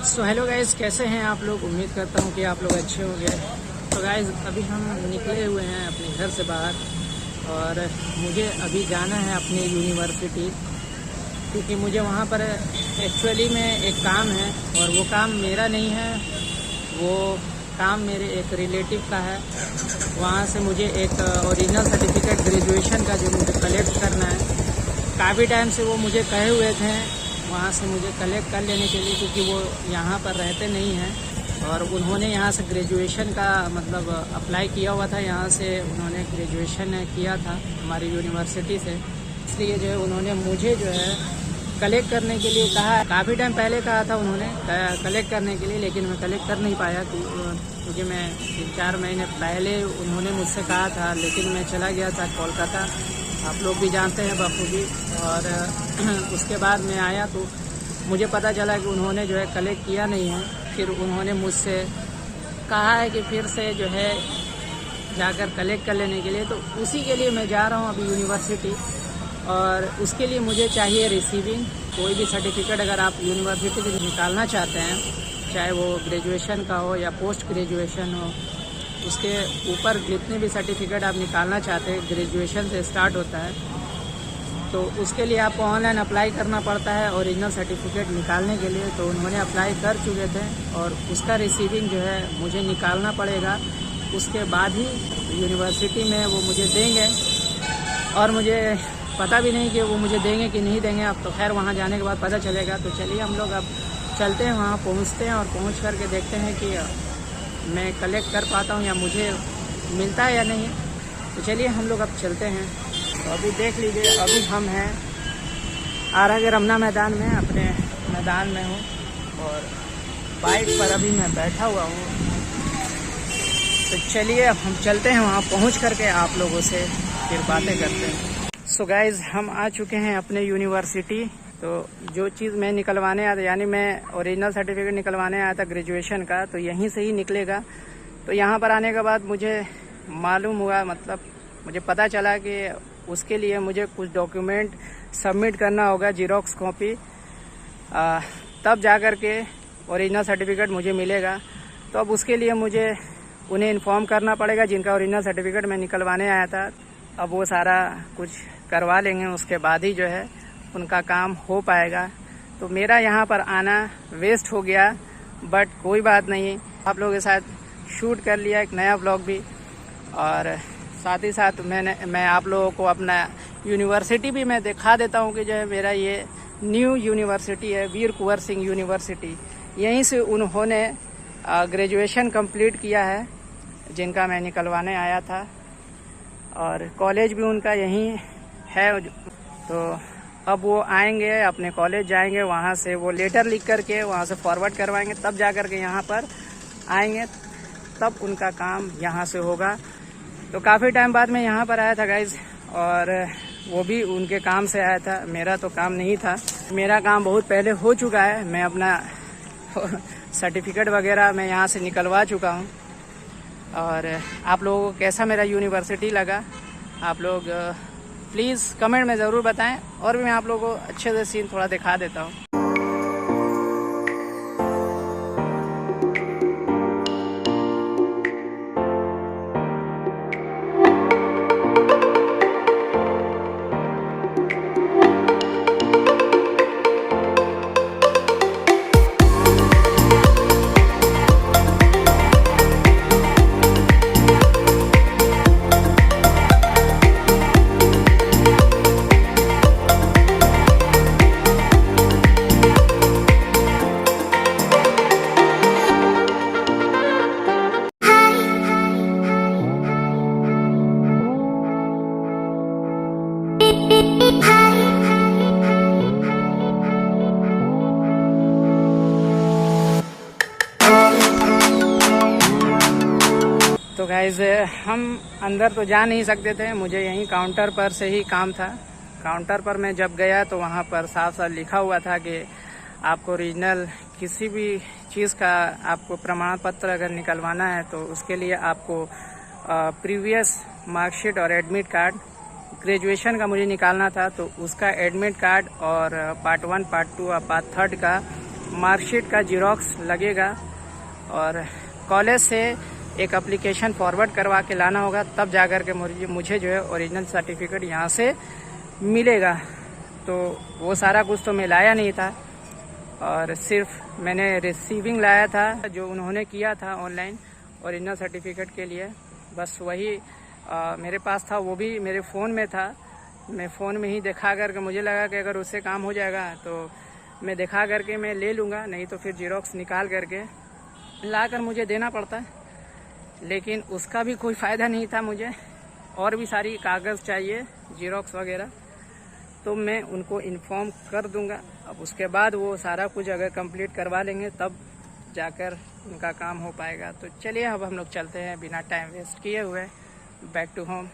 So hello guys, कैसे हैं आप लोग। उम्मीद करता हूं कि आप लोग अच्छे होंगे। तो गाइज़ अभी हम निकले हुए हैं अपने घर से बाहर और मुझे अभी जाना है अपनी यूनिवर्सिटी, क्योंकि मुझे वहां पर एक्चुअली में एक काम है और वो काम मेरा नहीं है, वो काम मेरे एक रिलेटिव का है। वहाँ से मुझे एक ओरिजिनल सर्टिफिकेट ग्रेजुएशन का जो मुझे कलेक्ट करना है। काफ़ी टाइम से वो मुझे कहे हुए थे वहाँ से मुझे कलेक्ट कर लेने के लिए, क्योंकि वो यहाँ पर रहते नहीं हैं और उन्होंने यहाँ से ग्रेजुएशन का मतलब अप्लाई किया हुआ था। यहाँ से उन्होंने ग्रेजुएशन किया था हमारी यूनिवर्सिटी से, इसलिए जो है उन्होंने मुझे जो है कलेक्ट करने के लिए कहा। काफ़ी टाइम पहले कहा था उन्होंने कलेक्ट करने के लिए, लेकिन मैं कलेक्ट कर नहीं पाया क्योंकि मैं 3-4 महीने पहले उन्होंने मुझसे कहा था, लेकिन मैं चला गया था कोलकाता, आप लोग भी जानते हैं बखूबी। और उसके बाद मैं आया तो मुझे पता चला कि उन्होंने जो है कलेक्ट किया नहीं है। फिर उन्होंने मुझसे कहा है कि फिर से जो है जाकर कलेक्ट कर लेने के लिए, तो उसी के लिए मैं जा रहा हूँ अभी यूनिवर्सिटी। और उसके लिए मुझे चाहिए रिसीविंग कोई भी सर्टिफिकेट। अगर आप यूनिवर्सिटी से निकालना चाहते हैं, चाहे वो ग्रेजुएशन का हो या पोस्ट ग्रेजुएशन हो, उसके ऊपर जितने भी सर्टिफिकेट आप निकालना चाहते हैं, ग्रेजुएशन से स्टार्ट होता है, तो उसके लिए आपको ऑनलाइन अप्लाई करना पड़ता है ओरिजिनल सर्टिफिकेट निकालने के लिए। तो उन्होंने अप्लाई कर चुके थे और उसका रिसीविंग जो है मुझे निकालना पड़ेगा। उसके बाद ही यूनिवर्सिटी में वो मुझे देंगे, और मुझे पता भी नहीं कि वो मुझे देंगे कि नहीं देंगे। अब तो खैर वहाँ जाने के बाद पता चलेगा। तो चलिए हम लोग अब चलते हैं, वहाँ पहुँचते हैं और पहुँच कर के देखते हैं कि मैं कलेक्ट कर पाता हूँ या मुझे मिलता है या नहीं। तो चलिए हम लोग अब चलते हैं। तो अभी देख लीजिए, अभी हम हैं आरा के रमना मैदान में, अपने मैदान में हूँ और बाइक पर अभी मैं बैठा हुआ हूँ। तो चलिए अब हम चलते हैं, वहाँ पहुँच करके आप लोगों से फिर बातें करते हैं। सो गाइज़ हम आ चुके हैं अपने यूनिवर्सिटी। तो जो चीज़ मैं निकलवाने आया था, यानी मैं ओरिजिनल सर्टिफिकेट निकलवाने आया था ग्रेजुएशन का, तो यहीं से ही निकलेगा। तो यहाँ पर आने के बाद मुझे मालूम हुआ, मतलब मुझे पता चला कि उसके लिए मुझे कुछ डॉक्यूमेंट सबमिट करना होगा, जीरोक्स कॉपी, तब जा कर के ओरिजिनल सर्टिफिकेट मुझे मिलेगा। तो अब उसके लिए मुझे उन्हें इन्फॉर्म करना पड़ेगा जिनका ओरिजिनल सर्टिफिकेट मैं निकलवाने आया था। अब वो सारा कुछ करवा लेंगे, उसके बाद ही जो है उनका काम हो पाएगा। तो मेरा यहाँ पर आना वेस्ट हो गया, बट कोई बात नहीं, आप लोगों के साथ शूट कर लिया एक नया व्लॉग भी, और साथ ही साथ मैं आप लोगों को अपना यूनिवर्सिटी भी मैं दिखा देता हूँ कि जो है मेरा ये न्यू यूनिवर्सिटी है, वीर कुंवर सिंह यूनिवर्सिटी। यहीं से उन्होंने ग्रेजुएशन कंप्लीट किया है जिनका मैं निकलवाने आया था, और कॉलेज भी उनका यहीं है। तो अब वो आएंगे, अपने कॉलेज जाएंगे, वहाँ से वो लेटर लिख करके वहाँ से फॉरवर्ड करवाएंगे, तब जा कर के यहाँ पर आएंगे, तब उनका काम यहाँ से होगा। तो काफ़ी टाइम बाद मैं यहाँ पर आया था गाइज़, और वो भी उनके काम से आया था, मेरा तो काम नहीं था। मेरा काम बहुत पहले हो चुका है, मैं अपना सर्टिफिकेट वगैरह मैं यहाँ से निकलवा चुका हूँ। और आप लोगों को कैसा मेरा यूनिवर्सिटी लगा, आप लोग प्लीज़ कमेंट में ज़रूर बताएं, और भी मैं आप लोगों को अच्छे से सीन थोड़ा दिखा देता हूँ। तो गाइज़ हम अंदर तो जा नहीं सकते थे, मुझे यहीं काउंटर पर से ही काम था। काउंटर पर मैं जब गया तो वहाँ पर साफ साफ लिखा हुआ था कि आपको ओरिजिनल किसी भी चीज़ का आपको प्रमाण पत्र अगर निकलवाना है तो उसके लिए आपको प्रीवियस मार्कशीट और एडमिट कार्ड, ग्रेजुएशन का मुझे निकालना था तो उसका एडमिट कार्ड और पार्ट 1, पार्ट 2 और पार्ट 3 का मार्कशीट का जीरोक्स लगेगा और कॉलेज से एक एप्लीकेशन फॉरवर्ड करवा के लाना होगा, तब जाकर के मुझे जो है ओरिजिनल सर्टिफिकेट यहाँ से मिलेगा। तो वो सारा कुछ तो मैं लाया नहीं था और सिर्फ मैंने रिसीविंग लाया था जो उन्होंने किया था ऑनलाइन ओरिजिनल सर्टिफिकेट के लिए, बस वही मेरे पास था। वो भी मेरे फ़ोन में था, मैं फ़ोन में ही दिखा करके मुझे लगा कि अगर उससे काम हो जाएगा तो मैं दिखा करके मैं ले लूँगा, नहीं तो फिर जीरोक्स निकाल करके ला कर मुझे देना पड़ता है। लेकिन उसका भी कोई फ़ायदा नहीं था, मुझे और भी सारी कागज़ चाहिए जीरोक्स वगैरह, तो मैं उनको इन्फॉर्म कर दूंगा। अब उसके बाद वो सारा कुछ अगर कंप्लीट करवा लेंगे तब जाकर उनका काम हो पाएगा। तो चलिए अब हम लोग चलते हैं बिना टाइम वेस्ट किए हुए बैक टू होम।